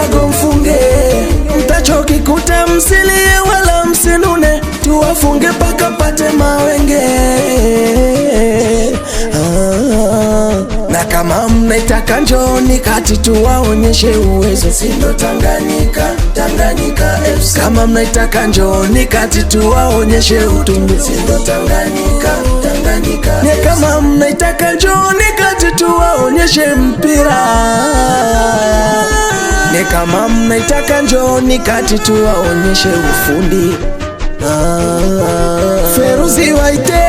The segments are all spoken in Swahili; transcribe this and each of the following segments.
mbago mfunge, mtachokikuta msilie wala msinune, tuwafunge paka pate mawenge. Na kama mnaitaka njoni kati tuwaonyeshe uwezo, sindo Tanganyika, Tanganyika FC. Kama mnaitaka njoni kati tuwaonyeshe utundu, sindo Tanganyika, Tanganyika FC. Kama mnaitaka njoni kati tuwaonyeshe mpira, kama mnaitaka njoni kati tuwaonyeshe ufundi. Feruzi waite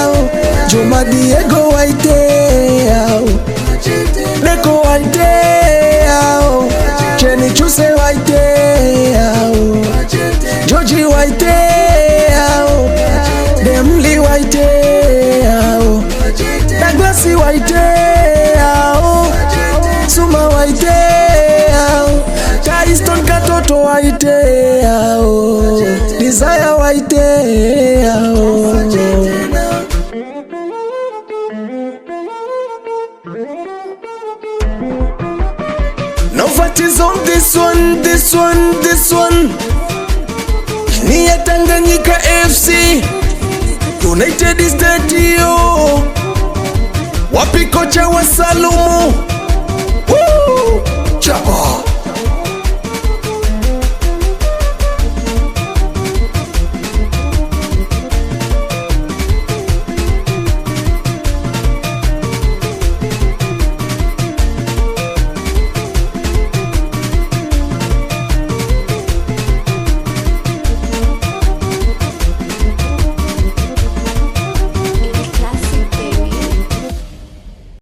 au Juma Diego waite au Neko waite au Kenny Chuse waite au Georgie waite au Demli waite au Douglas waite au Suma waite au Taiston Katoto waite au Desire waite au. No fat is on this one, this one, this one. Ni ya Tanganyika FC United Stadio. Wapi kocha wa Salumu? Woo! Chapa